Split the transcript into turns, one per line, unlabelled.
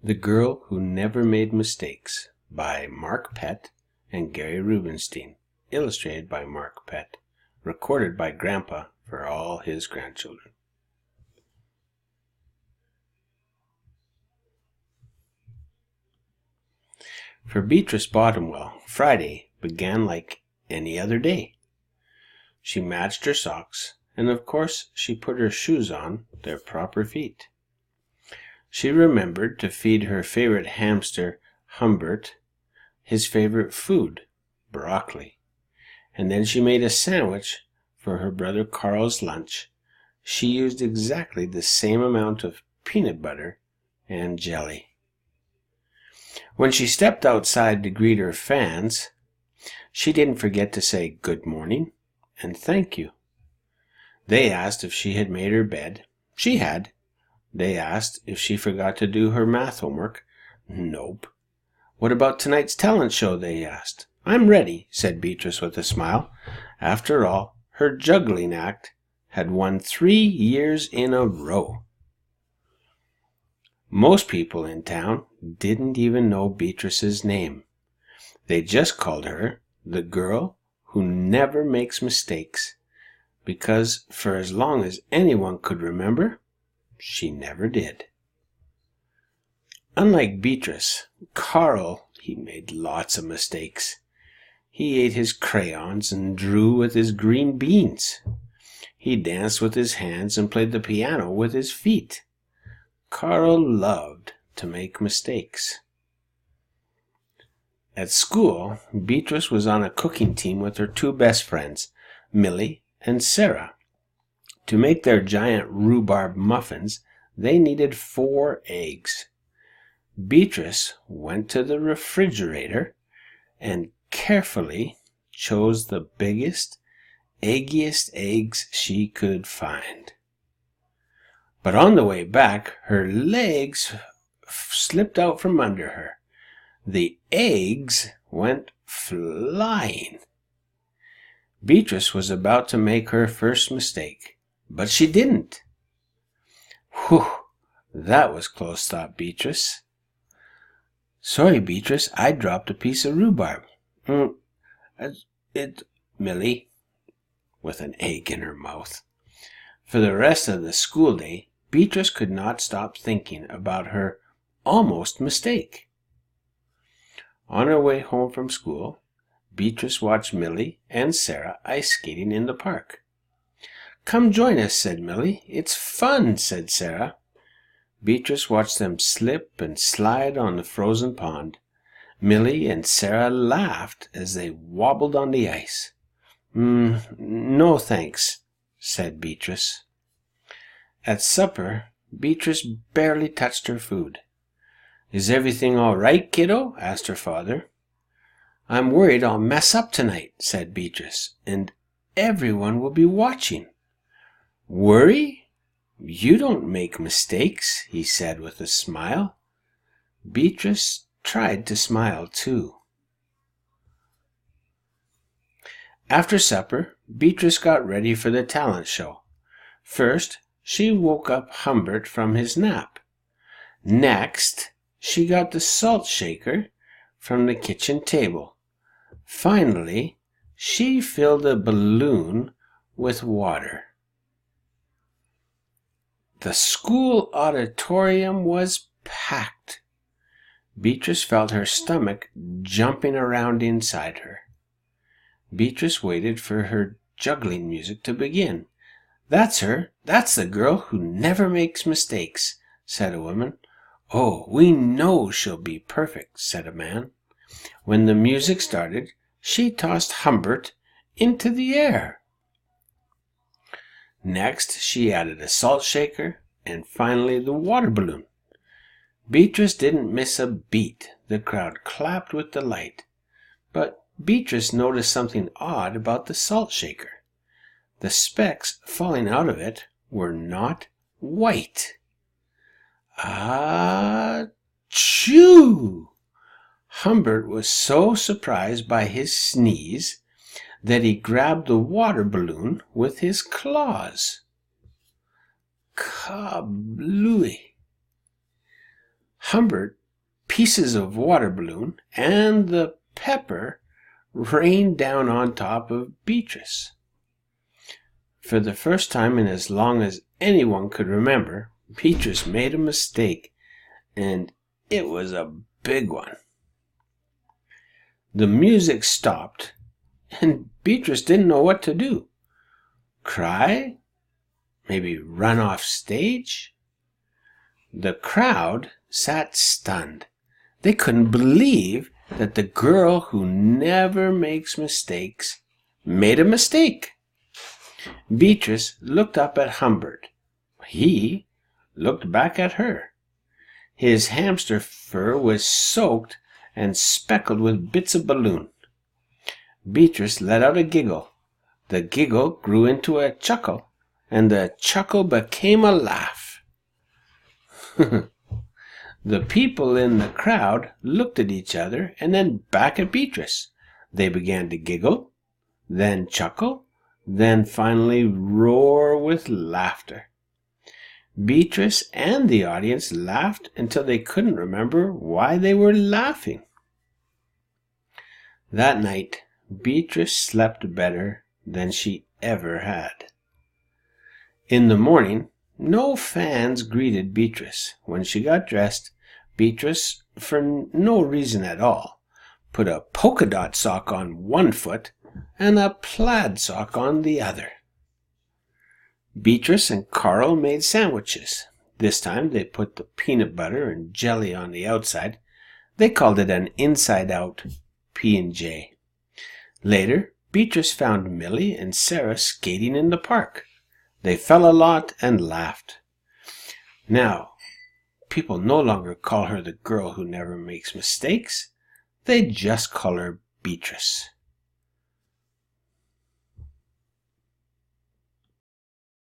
The Girl Who Never Made Mistakes by Mark Pett and Gary Rubenstein. Illustrated by Mark Pett. Recorded by Grandpa for all his grandchildren. For Beatrice Bottomwell, Friday began like any other day. She matched her socks, and of course she put her shoes on their proper feet. She remembered to feed her favorite hamster, Humbert, his favorite food, broccoli. And then she made a sandwich for her brother Carl's lunch. She used exactly the same amount of peanut butter and jelly. When she stepped outside to greet her fans, she didn't forget to say good morning and thank you. They asked if she had made her bed. She had. They asked if she forgot to do her math homework. Nope. What about tonight's talent show, they asked. I'm ready, said Beatrice with a smile. After all, her juggling act had won 3 years in a row. Most people in town didn't even know Beatrice's name. They just called her the Girl Who Never Makes Mistakes, because for as long as anyone could remember, she never did. Unlike Beatrice, Carl, he made lots of mistakes. He ate his crayons and drew with his green beans. He danced with his hands and played the piano with his feet. Carl loved to make mistakes. At school, Beatrice was on a cooking team with her 2 best friends, Millie and Sarah. To make their giant rhubarb muffins, they needed 4 eggs. Beatrice went to the refrigerator and carefully chose the biggest, eggiest eggs she could find. But on the way back, her legs slipped out from under her. The eggs went flying. Beatrice was about to make her first mistake, but she didn't. Whew, that was close, thought Beatrice. Sorry, Beatrice, I dropped a piece of rhubarb. Millie, with an egg in her mouth. For the rest of the school day, Beatrice could not stop thinking about her almost mistake. On her way home from school, Beatrice watched Millie and Sarah ice skating in the park. Come join us, said Millie. It's fun, said Sarah. Beatrice watched them slip and slide on the frozen pond. Millie and Sarah laughed as they wobbled on the ice. No thanks, said Beatrice. At supper, Beatrice barely touched her food. Is everything all right, kiddo? Asked her father. I'm worried I'll mess up tonight, said Beatrice, and everyone will be watching. Worry? You don't make mistakes, he said with a smile. Beatrice tried to smile too. After supper, Beatrice got ready for the talent show. First, she woke up Humbert from his nap. Next, she got the salt shaker from the kitchen table. Finally, she filled a balloon with water. The school auditorium was packed. Beatrice felt her stomach jumping around inside her. Beatrice waited for her juggling music to begin. That's her. That's the girl who never makes mistakes, said a woman. Oh, we know she'll be perfect, said a man. When the music started, she tossed Humbert into the air. Next, she added a salt shaker, and finally the water balloon. Beatrice didn't miss a beat. The crowd clapped with delight. But Beatrice noticed something odd about the salt shaker. The specks falling out of it were not white. Achoo! Humbert was so surprised by his sneeze that he grabbed the water balloon with his claws. Kablooey! Humbert, pieces of water balloon, and the pepper rained down on top of Beatrice. For the first time in as long as anyone could remember, Beatrice made a mistake, and it was a big one. The music stopped, and Beatrice didn't know what to do. Cry? Maybe run off stage? The crowd sat stunned. They couldn't believe that the girl who never makes mistakes made a mistake. Beatrice looked up at Humbert. He looked back at her. His hamster fur was soaked and speckled with bits of balloon. Beatrice let out a giggle. The giggle grew into a chuckle, and the chuckle became a laugh. The people in the crowd looked at each other and then back at Beatrice. They began to giggle, then chuckle, then finally roar with laughter. Beatrice and the audience laughed until they couldn't remember why they were laughing. That night, Beatrice slept better than she ever had. In the morning, no fans greeted Beatrice. When she got dressed, Beatrice, for no reason at all, put a polka dot sock on one foot and a plaid sock on the other. Beatrice and Carl made sandwiches. This time they put the peanut butter and jelly on the outside. They called it an inside-out P&J. Later, Beatrice found Millie and Sarah skating in the park. They fell a lot and laughed. Now, people no longer call her the girl who never makes mistakes. They just call her Beatrice.